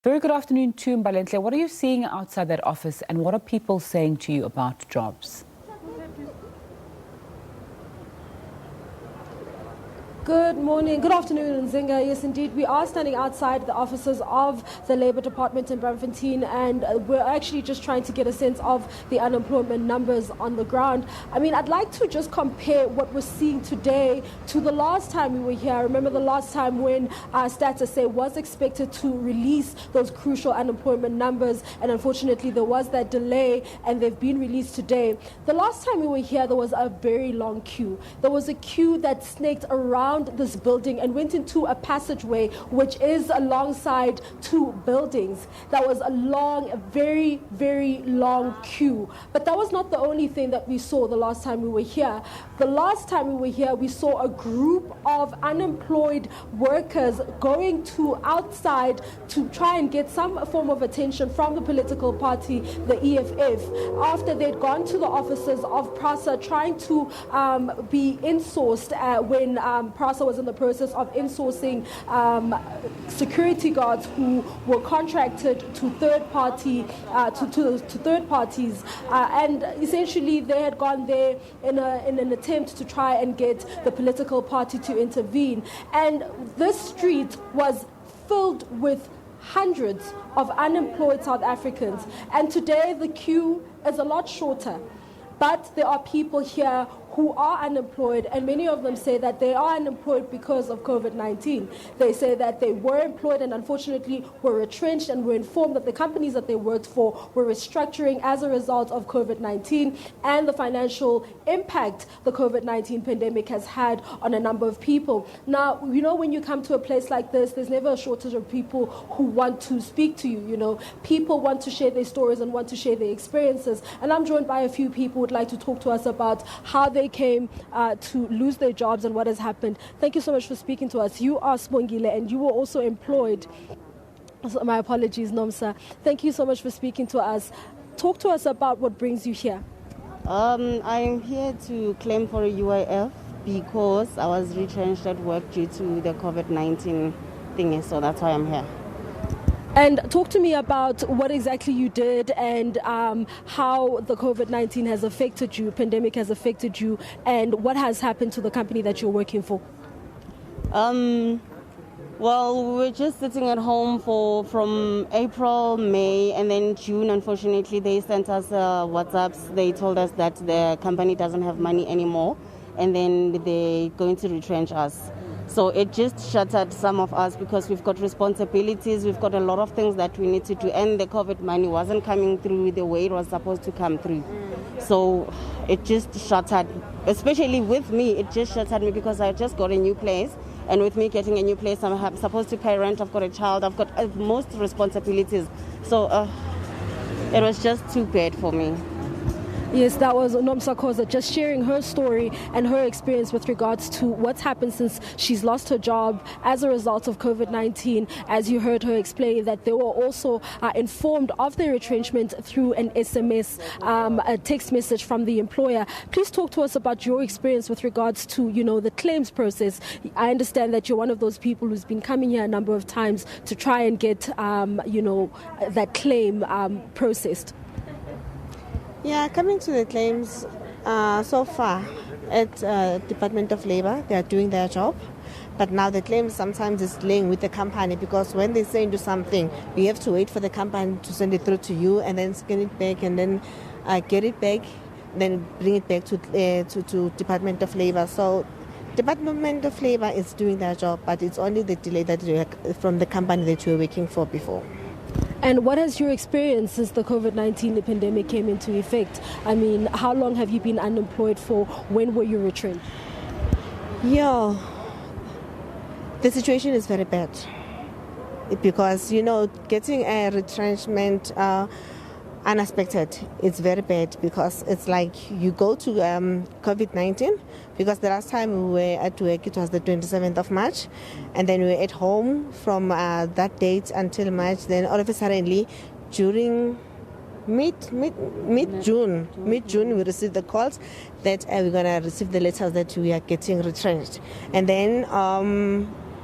Very good afternoon to Mbalenhle. What are you seeing outside that office and what are people saying to you about jobs? Good morning, good afternoon, Nzinga. Yes, indeed, we are standing outside the offices of the Labour Department in Braamfontein, and we're actually just trying to get a sense of the unemployment numbers on the ground. I mean, I'd like to just compare what we're seeing today to the last time we were here. I remember the last time when Stats SA was expected to release those crucial unemployment numbers, and unfortunately there was that delay, and they've been released today. The last time we were here, there was a very long queue. There was a queue that snaked around this building and went into a passageway which is alongside two buildings. That was a long, a very, very long queue. But that was not the only thing that we saw the last time we were here. The last time we were here, we saw a group of unemployed workers going to outside to try and get some form of attention from the political party, the EFF, after they'd gone to the offices of PRASA trying to be insourced when PRASA was in the process of insourcing security guards who were contracted to third parties, and essentially they had gone there in an attempt to try and get the political party to intervene. And this street was filled with hundreds of unemployed South Africans, and today the queue is a lot shorter. But there are people here who are unemployed, and many of them say that they are unemployed because of COVID-19. They say that they were employed and unfortunately were retrenched and were informed that the companies that they worked for were restructuring as a result of COVID-19 and the financial impact the COVID-19 pandemic has had on a number of people. Now, you know, when you come to a place like this, there's never a shortage of people who want to speak to you, you know. People want to share their stories and want to share their experiences. And I'm joined by a few people who would like to talk to us about how they came to lose their jobs and what has happened. Thank you so much for speaking to us. You are Sibongile and you were also employed. So my apologies, Nomsa. Thank you so much for speaking to us. Talk to us about what brings you here. I'm here to claim for a UIF because I was retrenched at work due to the COVID-19 thingy, so that's why I'm here. And talk to me about what exactly you did and how the COVID-19 has affected you, pandemic has affected you, and what has happened to the company that you're working for. Well, we were just sitting at home from April, May, and then June. Unfortunately, they sent us WhatsApps. They told us that the company doesn't have money anymore, and then they're going to retrench us. So it just shattered some of us because we've got responsibilities, we've got a lot of things that we need to do, and the COVID money wasn't coming through the way it was supposed to come through. So it just shattered, especially with me, it just shattered me because I just got a new place, and with me getting a new place, I'm supposed to pay rent, I've got a child, I've got most responsibilities. So it was just too bad for me. Yes, that was Nomsa Khoza just sharing her story and her experience with regards to what's happened since she's lost her job as a result of COVID-19. As you heard her explain that they were also informed of their retrenchment through an SMS, a text message from the employer. Please talk to us about your experience with regards to, you know, the claims process. I understand that you're one of those people who's been coming here a number of times to try and get, you know, that claim processed. Yeah, coming to the claims, so far at Department of Labour, they are doing their job. But now the claim sometimes is delaying with the company because when they send you something, you have to wait for the company to send it through to you and then scan it back and then get it back, then bring it back to Department of Labour. So Department of Labour is doing their job, but it's only the delay that from the company that you were working for before. And what has your experience since the COVID-19 pandemic came into effect? I mean, how long have you been unemployed for? When were you retrenched? Yeah, the situation is very bad because, you know, getting a retrenchment unexpected, it's very bad because it's like you go to COVID-19 because the last time we were at work, it was the 27th of March, and then we were at home from that date until March. Then all of a sudden, during mid-June, we received the calls that we're going to receive the letters that we are getting retrenched. And then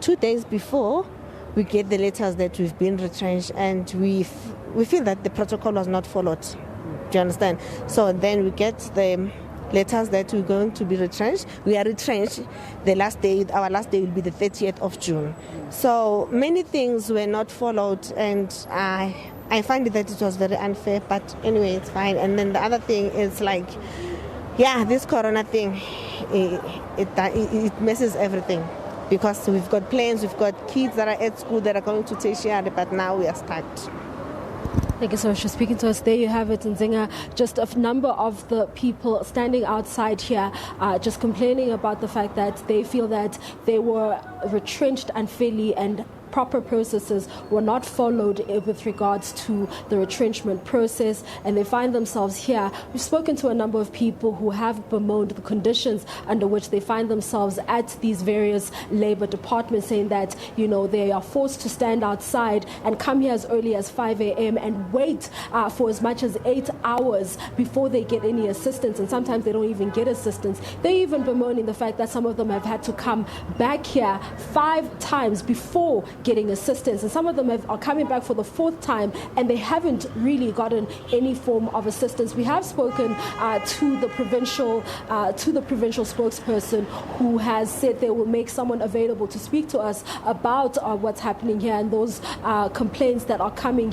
2 days before, we get the letters that we've been retrenched, and we feel that the protocol was not followed. Do you understand? So then we get the letters that we're going to be retrenched. We are retrenched. Our last day will be the 30th of June. So many things were not followed, and I find that it was very unfair, but anyway, it's fine. And then the other thing is like, yeah, this corona thing, it messes everything, because we've got plans, we've got kids that are at school that are going to tertiary, but now we are stuck. Thank you so much for speaking to us. There you have it, Nzinga. Just a number of the people standing outside here just complaining about the fact that they feel that they were retrenched unfairly and proper processes were not followed with regards to the retrenchment process, and they find themselves here. We've spoken to a number of people who have bemoaned the conditions under which they find themselves at these various labor departments, saying that, you know, they are forced to stand outside and come here as early as 5 a.m. and wait for as much as 8 hours before they get any assistance, and sometimes they don't even get assistance. They're even bemoaning the fact that some of them have had to come back here 5 times before getting assistance, and some of them are coming back for the 4th time, and they haven't really gotten any form of assistance. We have spoken to the provincial spokesperson, who has said they will make someone available to speak to us about what's happening here and those complaints that are coming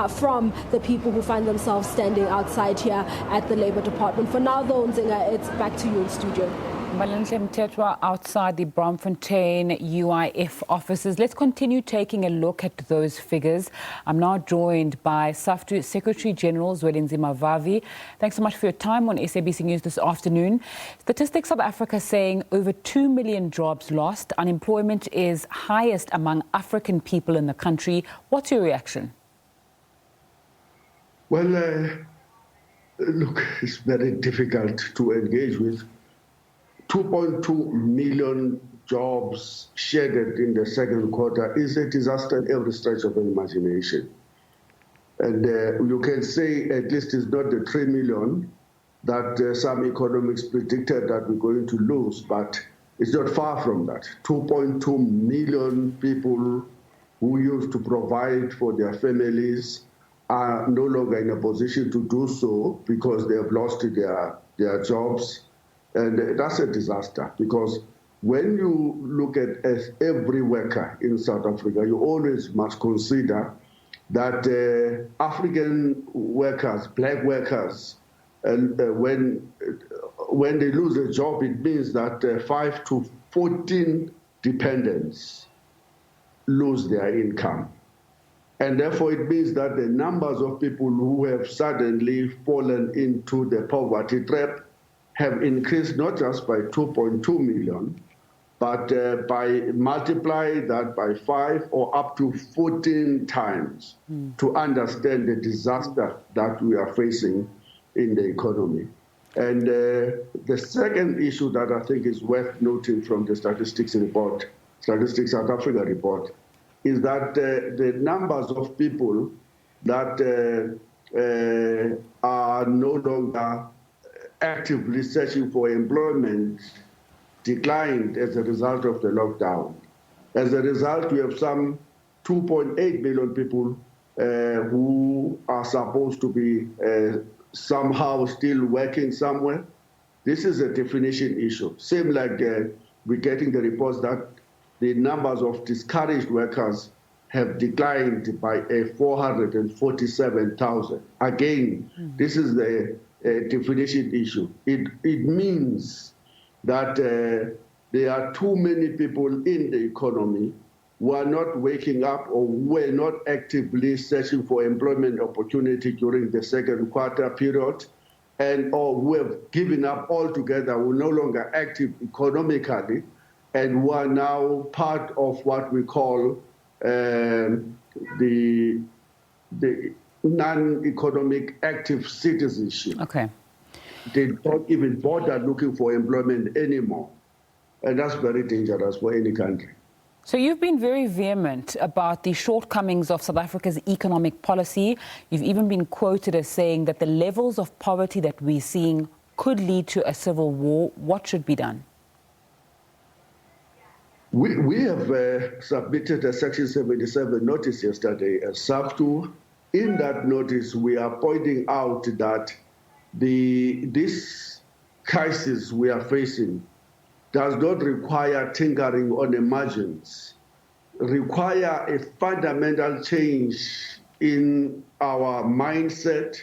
from the people who find themselves standing outside here at the Labour Department. For now, though, Nzinga, it's back to you in studio. Mbalenhle Mthethwa outside the Braamfontein UIF offices. Let's continue taking a look at those figures. I'm now joined by SAFTU Secretary General Zwelinzima Vavi. Thanks so much for your time on SABC News this afternoon. Statistics South Africa saying over 2 million jobs lost. Unemployment is highest among African people in the country. What's your reaction? Well, look, it's very difficult to engage with. 2.2 million jobs shedded in the second quarter is a disaster in every stretch of the imagination. And you can say at least it's not the 3 million that some economists predicted that we're going to lose, but it's not far from that. 2.2 million people who used to provide for their families are no longer in a position to do so because they have lost their jobs. And that's a disaster, because when you look at every worker in South Africa, you always must consider that African workers, black workers, and when they lose a job, it means that 5 to 14 dependents lose their income. And therefore, it means that the numbers of people who have suddenly fallen into the poverty trap have increased not just by 2.2 million, but by multiply that by 5 or up to 14 times to understand the disaster that we are facing in the economy. And the second issue that I think is worth noting from the Statistics South Africa report, is that the numbers of people that are no longer actively searching for employment declined as a result of the lockdown. As a result, we have some 2.8 million people who are supposed to be somehow still working somewhere. This is a definition issue. Same like we're getting the reports that the numbers of discouraged workers have declined by 447,000. Again, this is the definition issue. It means that there are too many people in the economy who are not waking up or were not actively searching for employment opportunity during the second quarter period, and or who have given up altogether, who are no longer active economically, and who are now part of what we call the non-economic active citizenship. Okay. They don't even bother looking for employment anymore. And that's very dangerous for any country. So you've been very vehement about the shortcomings of South Africa's economic policy. You've even been quoted as saying that the levels of poverty that we're seeing could lead to a civil war. What should be done? We have submitted a Section 77 notice yesterday as SAFTU. In that notice, we are pointing out that this crisis we are facing does not require tinkering on the margins, require a fundamental change in our mindset,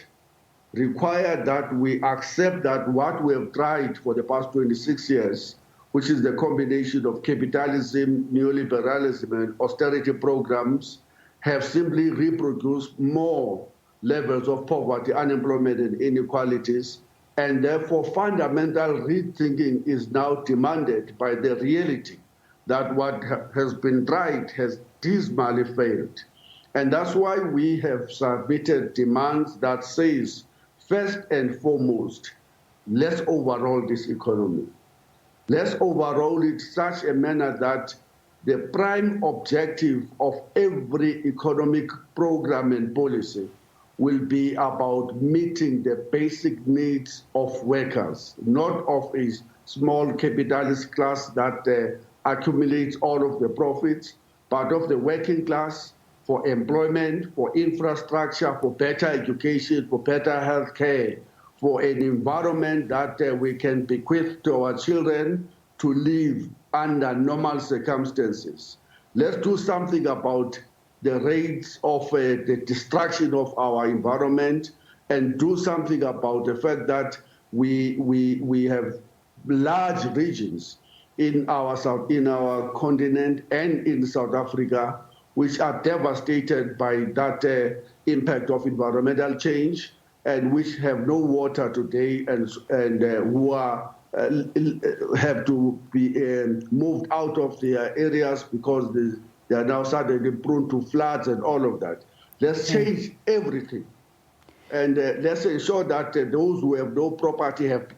require that we accept that what we have tried for the past 26 years, which is the combination of capitalism, neoliberalism, and austerity programs, have simply reproduced more levels of poverty, unemployment, and inequalities, and therefore fundamental rethinking is now demanded by the reality that what has been tried has dismally failed. And that's why we have submitted demands that says, first and foremost, let's overhaul this economy. Let's overhaul it in such a manner that the prime objective of every economic program and policy will be about meeting the basic needs of workers, not of a small capitalist class that accumulates all of the profits, but of the working class, for employment, for infrastructure, for better education, for better health care, for an environment that we can bequeath to our children to live under normal circumstances. Let's do something about the rates of the destruction of our environment, and do something about the fact that we have large regions in our continent and in South Africa which are devastated by that impact of environmental change, and which have no water today, and who are have to be moved out of their areas because they are now suddenly prone to floods and all of that. Let's change everything, and let's ensure that those who have no property have,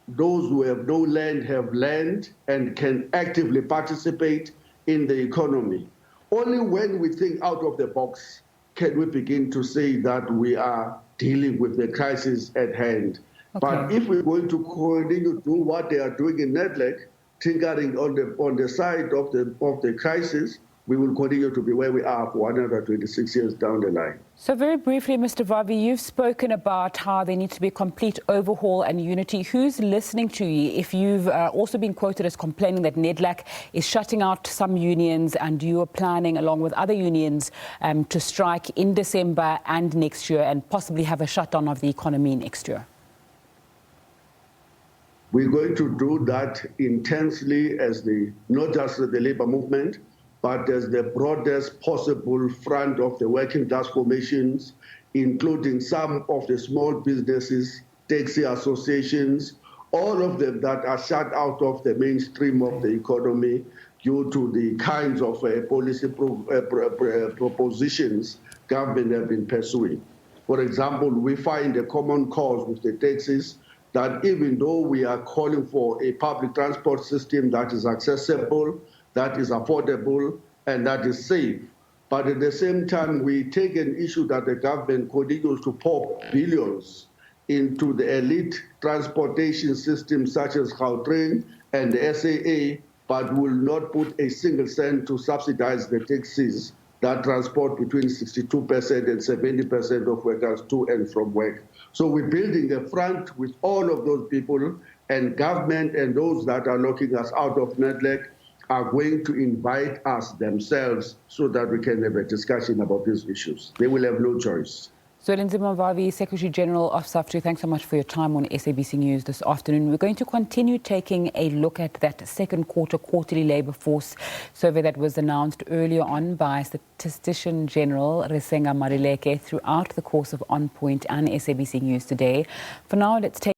those who have no land have land and can actively participate in the economy. Only when we think out of the box can we begin to say that we are dealing with the crisis at hand. Okay. But if we're going to continue to do what they are doing in Nedlec, tinkering on the side of the crisis, we will continue to be where we are for another 26 years down the line. So very briefly, Mr. Vavi, you've spoken about how there needs to be a complete overhaul and unity. Who's listening to you if you've also been quoted as complaining that Nedlec is shutting out some unions and you are planning, along with other unions, to strike in December and next year and possibly have a shutdown of the economy next year? We're going to do that intensely not just the labor movement, but as the broadest possible front of the working class formations, including some of the small businesses, taxi associations, all of them that are shut out of the mainstream of the economy due to the kinds of policy propositions government have been pursuing. For example, we find a common cause with the taxis that even though we are calling for a public transport system that is accessible, that is affordable, and that is safe, but at the same time, we take an issue that the government continues to pour billions into the elite transportation systems such as Gautrain and the SAA, but will not put a single cent to subsidize the taxis that transport between 62% and 70% of workers to and from work. So we're building a front with all of those people, and government and those that are locking us out of Nedlec are going to invite us themselves so that we can have a discussion about these issues. They will have no choice. Zwelinzima Vavi, Secretary General of SAFTU, thanks so much for your time on SABC News this afternoon. We're going to continue taking a look at that second quarterly labour force survey that was announced earlier on by Statistician General Mbalenhle Mthethwa throughout the course of On Point and SABC News today. For now, let's take